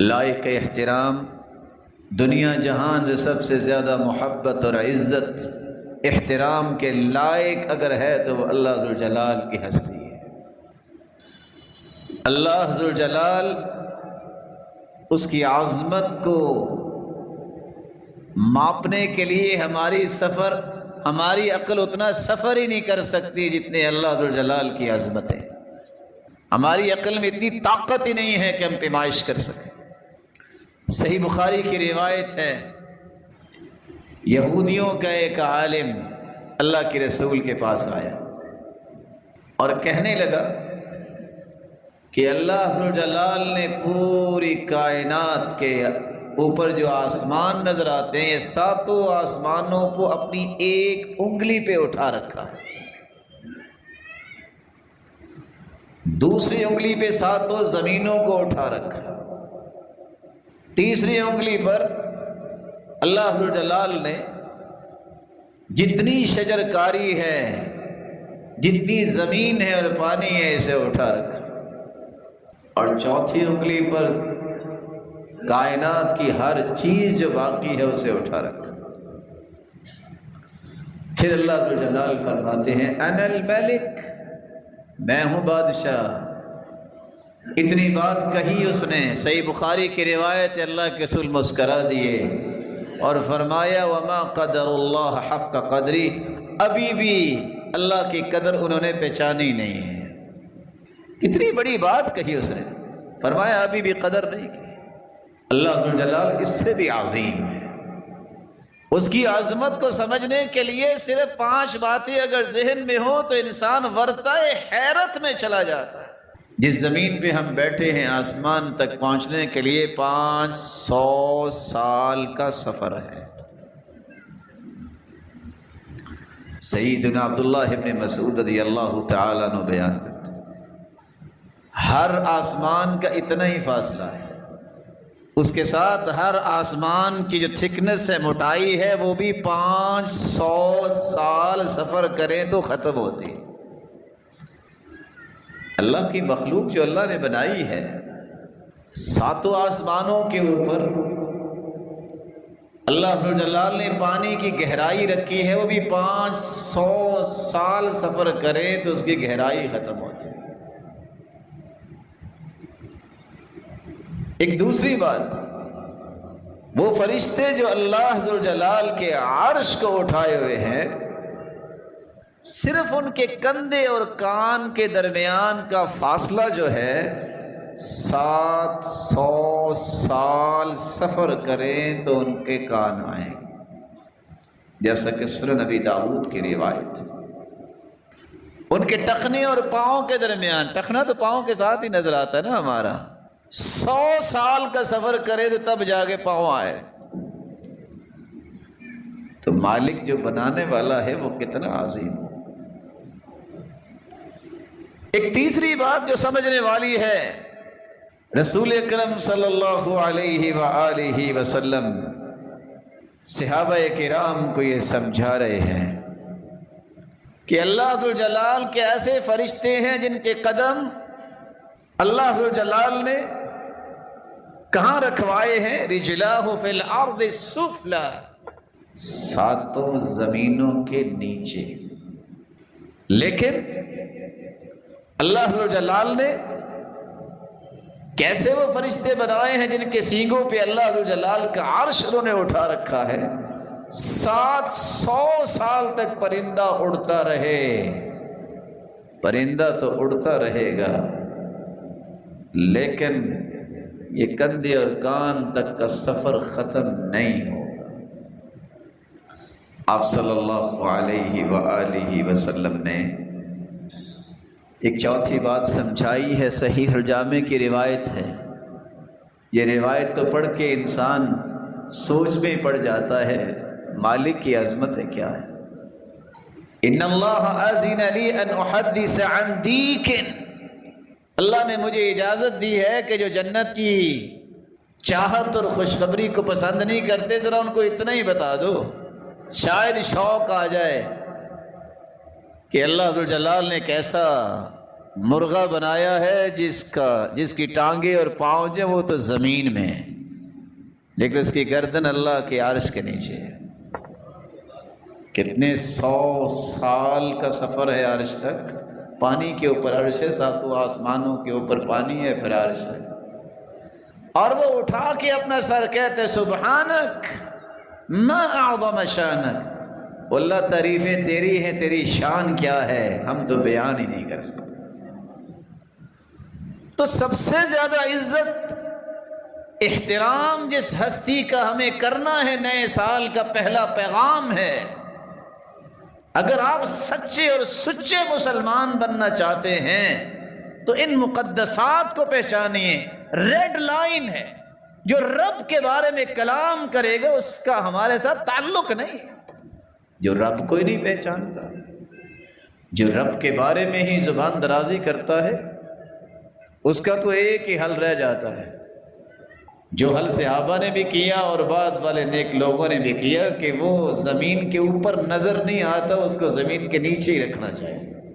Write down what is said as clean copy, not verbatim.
لائق احترام، دنیا جہان سے سب سے زیادہ محبت اور عزت احترام کے لائق اگر ہے تو وہ اللہ ذوالجلال کی ہستی ہے۔ اللہ ذوالجلال اس کی عظمت کو ماپنے کے لیے ہماری عقل اتنا سفر ہی نہیں کر سکتی جتنے اللہ ذوالجلال کی عظمت ہے۔ ہماری عقل میں اتنی طاقت ہی نہیں ہے کہ ہم پیمائش کر سکیں۔ صحیح بخاری کی روایت ہے، یہودیوں کا ایک عالم اللہ کے رسول کے پاس آیا اور کہنے لگا کہ اللہ ذوالجلال نے پوری کائنات کے اوپر جو آسمان نظر آتے ہیں، ساتوں آسمانوں کو اپنی ایک انگلی پہ اٹھا رکھا ہے، دوسری انگلی پہ ساتوں زمینوں کو اٹھا رکھا، تیسری انگلی پر اللہ ذوالجلال نے جتنی شجرکاری ہے، جتنی زمین ہے اور پانی ہے، اسے اٹھا رکھا، اور چوتھی انگلی پر کائنات کی ہر چیز جو باقی ہے اسے اٹھا رکھا۔ پھر اللہ ذوالجلال فرماتے ہیں انا الملک، میں ہوں بادشاہ۔ اتنی بات کہی اس نے، صحیح بخاری کی روایت، اللہ کے رسول مسکرا دیے اور فرمایا وما قدر اللہ حق قدری، ابھی بھی اللہ کی قدر انہوں نے پہچانی نہیں ہے۔ کتنی بڑی بات کہی اس نے، فرمایا ابھی بھی قدر نہیں کی۔ اللہ ذوالجلال اس سے بھی عظیم ہے۔ اس کی عظمت کو سمجھنے کے لیے صرف 5 باتیں اگر ذہن میں ہوں تو انسان ورطۂ حیرت میں چلا جاتا ہے۔ جس زمین پہ ہم بیٹھے ہیں، آسمان تک پہنچنے کے لیے 500 سال کا سفر ہے۔ سیدنا عبداللہ ابن مسعود رضی اللہ تعالیٰ عنہ بیان کرتے ہیں، ہر آسمان کا اتنا ہی فاصلہ ہے، اس کے ساتھ ہر آسمان کی جو تھکنس ہے، موٹائی ہے، وہ بھی 500 سال سفر کریں تو ختم ہوتی۔ اللہ کی مخلوق جو اللہ نے بنائی ہے، 7 آسمانوں کے اوپر اللہ ذوالجلال نے پانی کی گہرائی رکھی ہے، وہ بھی 500 سال سفر کرے تو اس کی گہرائی ختم ہوتی ہے۔ ایک دوسری بات، وہ فرشتے جو اللہ ذوالجلال کے عرش کو اٹھائے ہوئے ہیں، صرف ان کے کندھے اور کان کے درمیان کا فاصلہ جو ہے 700 سال سفر کریں تو ان کے کان آئیں، جیسا کہ سنن نبی داؤد کی روایت۔ ان کے ٹخنے اور پاؤں کے درمیان، ٹخنا تو پاؤں کے ساتھ ہی نظر آتا ہے نا ہمارا، 100 سال کا سفر کرے تو تب جا کے پاؤں آئے۔ تو مالک جو بنانے والا ہے وہ کتنا عظیم ہو۔ ایک تیسری بات جو سمجھنے والی ہے، رسول اکرم صلی اللہ علیہ وآلہ وسلم صحابہ کرام کو یہ سمجھا رہے ہیں کہ اللہ ذوالجلال کے ایسے فرشتے ہیں جن کے قدم اللہ ذوالجلال نے کہاں رکھوائے ہیں؟ رجلاہ فی الارض السفلی، 7 زمینوں کے نیچے۔ لیکن اللہ ذوالجلال نے کیسے وہ فرشتے بنائے ہیں جن کے سینگوں پہ اللہ ذوالجلال کا عرش انہوں نے اٹھا رکھا ہے، 700 سال تک پرندہ اڑتا رہے۔ پرندہ تو اڑتا رہے گا، لیکن یہ کندھے اور کان تک کا سفر ختم نہیں ہوگا۔ آپ صلی اللہ علیہ وآلہ وسلم نے ایک چوتھی بات سمجھائی ہے، صحیح الجامع کی روایت ہے۔ یہ روایت تو پڑھ کے انسان سوچ میں پڑ جاتا ہے مالک کی عظمت ہے کیا ہے۔ ان اللہ اذن لی ان احدث عن دیک، اللہ نے مجھے اجازت دی ہے کہ جو جنت کی چاہت اور خوشخبری کو پسند نہیں کرتے، ذرا ان کو اتنا ہی بتا دو، شاید شوق آ جائے کہ اللہ ذوالجلال نے کیسا مرغا بنایا ہے جس کی ٹانگیں اور پاؤں جو وہ تو زمین میں ہے، لیکن اس کی گردن اللہ کے عرش کے نیچے ہے۔ کتنے 100 سال کا سفر ہے عرش تک، پانی کے اوپر عرش ہے، ساتوں آسمانوں کے اوپر پانی ہے، پھر عرش ہے، اور وہ اٹھا کے اپنا سر کہتے سبحانک ما اعظم شانک، اللہ تعریفیں تیری ہیں، تیری شان کیا ہے، ہم تو بیان ہی نہیں کر سکتے۔ تو سب سے زیادہ عزت احترام جس ہستی کا ہمیں کرنا ہے، نئے سال کا پہلا پیغام ہے، اگر آپ سچے اور سچے مسلمان بننا چاہتے ہیں تو ان مقدسات کو پہچانیے۔ ریڈ لائن ہے، جو رب کے بارے میں کلام کرے گا اس کا ہمارے ساتھ تعلق نہیں، جو رب کو ہی نہیں پہچانتا، جو رب کے بارے میں ہی زبان درازی کرتا ہے، اس کا تو ایک ہی حل رہ جاتا ہے، جو حل صحابہ نے بھی کیا اور بعد والے نیک لوگوں نے بھی کیا، کہ وہ زمین کے اوپر نظر نہیں آتا، اس کو زمین کے نیچے ہی رکھنا چاہیے۔